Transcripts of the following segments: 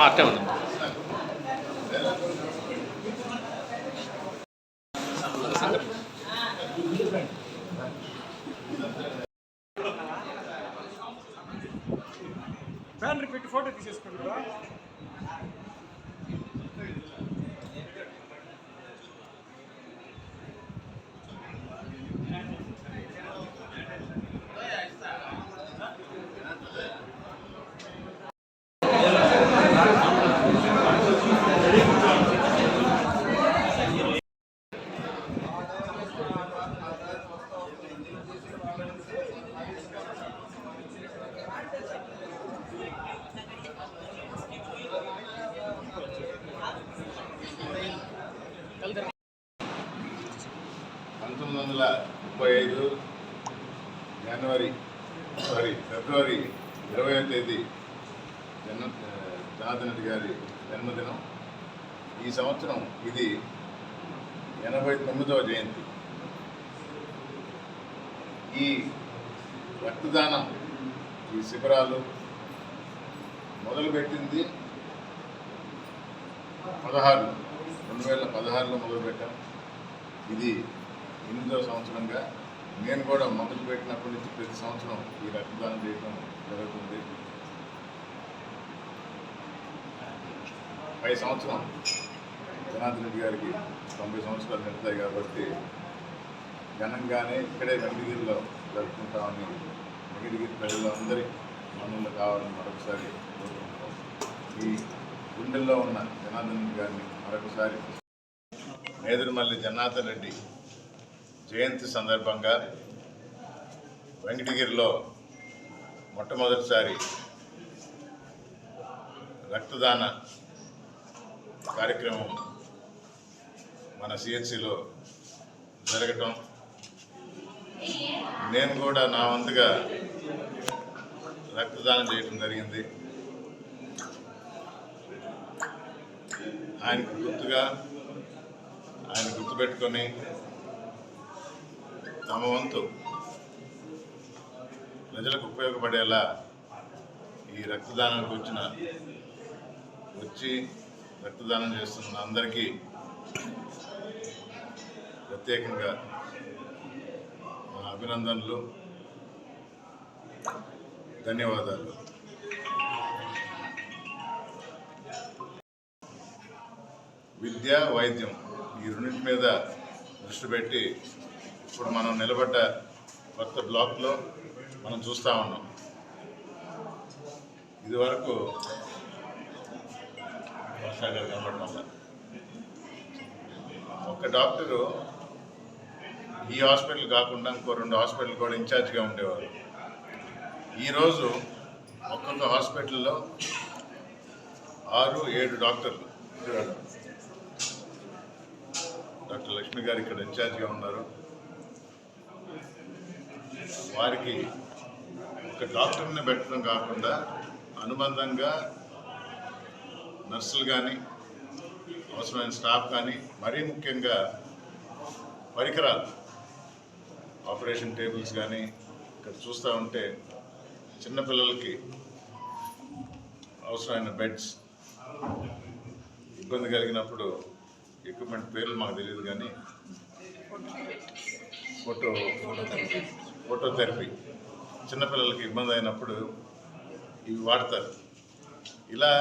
అట్టే ఉంది. Fan repeat photo తీసేసుకుంటారా? ఫిబ్రవరి 20వ తేదీ జనార్దన్ రెడ్డి గారి జన్మదినం. ఈ సంవత్సరం ఇది 89వ జయంతి. ఈ రక్తదానం, ఈ శిబిరాలు మొదలుపెట్టింది 2016లో మొదలుపెట్టాం. ఇది 8వ సంవత్సరంగా నేను కూడా మొదలుపెట్టినప్పటి నుంచి ప్రతి సంవత్సరం ఈ రక్తదానం చేయడం జరుగుతుంది. పై సంవత్సరం జనార్దన్ రెడ్డి గారికి 90 సంవత్సరాలు నిండుతాయి కాబట్టి ఘనంగానే ఇక్కడే వెంకటగిరిలో జరుపుకుంటామని వెంకటగిరి ప్రజలందరి మనులు కావాలని మరొకసారి కోరుకుంటాం. ఈ గుండెల్లో ఉన్న జనార్దన్ రెడ్డి గారిని మరొకసారి నేదురుమల్లి జనార్దన్ రెడ్డి జయంతి సందర్భంగా వెంకటగిరిలో మొట్టమొదటిసారి రక్తదాన కార్యక్రమం మన సిహెచ్సిలో జరగటం, నేను కూడా నా వంతుగా రక్తదానం చేయడం జరిగింది. ఆయనకు గుర్తుగా ఆయన గుర్తుపెట్టుకొని తమ వంతు ప్రజలకు ఉపయోగపడేలా ఈ రక్తదానానికి వచ్చి రక్తదానం చేస్తున్న అందరికీ ప్రత్యేకంగా మా అభినందనలు, ధన్యవాదాలు. విద్య, వైద్యం ఈ రెండింటి మీద దృష్టి పెట్టి ఇప్పుడు మనం నిలబడ్డ కొత్త బ్లాక్లో మనం చూస్తూ ఉన్నాం. ఇదివరకు కనబడటం వల్ల ఒక డాక్టరు ఈ హాస్పిటల్ కాకుండా ఇంకో 2 హాస్పిటల్ కూడా ఇన్ఛార్జ్గా ఉండేవారు. ఈరోజు ఒక్కొక్క హాస్పిటల్లో 6-7 డాక్టర్లు. డాక్టర్ లక్ష్మి గారు ఇక్కడ ఇన్ఛార్జ్గా ఉన్నారు. వారికి ఒక డాక్టర్ని పెట్టడం కాకుండా అనుబంధంగా నర్సులు కానీ, అవసరమైన స్టాఫ్ కానీ, మరీ ముఖ్యంగా పరికరాలు, ఆపరేషన్ టేబుల్స్ కానీ ఇక్కడ చూస్తూ ఉంటే చిన్నపిల్లలకి అవసరమైన బెడ్స్, ఇబ్బంది కలిగినప్పుడు ఎక్విప్మెంట్ పేర్లు మాకు తెలియదు కానీ ఫోటోథెరపీ చిన్నపిల్లలకి ఇబ్బంది అయినప్పుడు ఇవి వాడతారు. ఇలా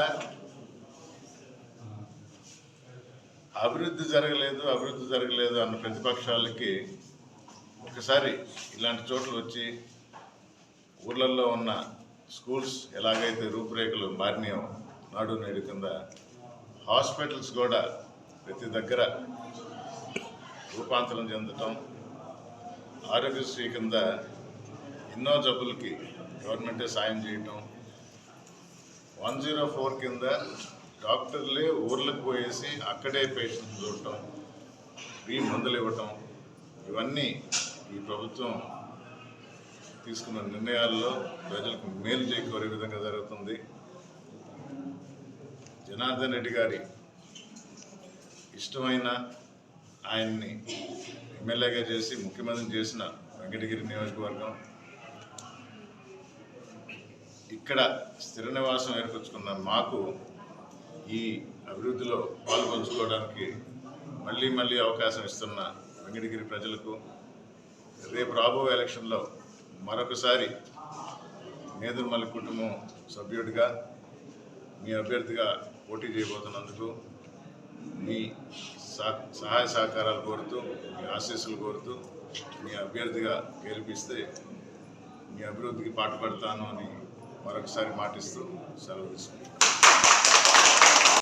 అభివృద్ధి జరగలేదు అన్న ప్రతిపక్షాలకి ఒకసారి ఇలాంటి చోట్ల వచ్చి ఊర్లలో ఉన్న స్కూల్స్ ఎలాగైతే రూపురేఖలు మారినాయో నాడు నేడు కింద హాస్పిటల్స్ కూడా ప్రతి దగ్గర రూపాంతరం చెందటం, ఆరోగ్యశ్రీ కింద ఎన్నో జబ్బులకి గవర్నమెంటే సాయం చేయటం, 104 కింద డాక్టర్లే ఊర్లకు పోయేసి అక్కడే పేషెంట్ చూడటం, ఫ్రీ మందులు ఇవ్వటం, ఇవన్నీ ఈ ప్రభుత్వం తీసుకున్న నిర్ణయాల్లో ప్రజలకు మేలు చేకూరే విధంగా జరుగుతుంది. జనార్దన్ రెడ్డి గారి ఇష్టమైన ఆయన్ని ఎమ్మెల్యేగా చేసి ముఖ్యమంత్రిని చేసిన వెంకటగిరి నియోజకవర్గం, ఇక్కడ స్థిర నివాసం ఏర్పరచుకున్న మాకు ఈ అభివృద్ధిలో పాల్పంచుకోవడానికి మళ్ళీ అవకాశం ఇస్తున్న వెంకటగిరి ప్రజలకు రేపు రాబోయే ఎలక్షన్లో మరొకసారి నేదురుమల్లి కుటుంబం సభ్యుడిగా మీ అభ్యర్థిగా పోటీ చేయబోతున్నందుకు మీ సహాయ సహకారాలు కోరుతూ మీ ఆశీస్సులు కోరుతూ మీ అభ్యర్థిగా గెలిపిస్తే మీ అభివృద్ధికి పాటుపడతాను అని మరొకసారి మాటిస్తూ సెలవు తీసుకుంటాను.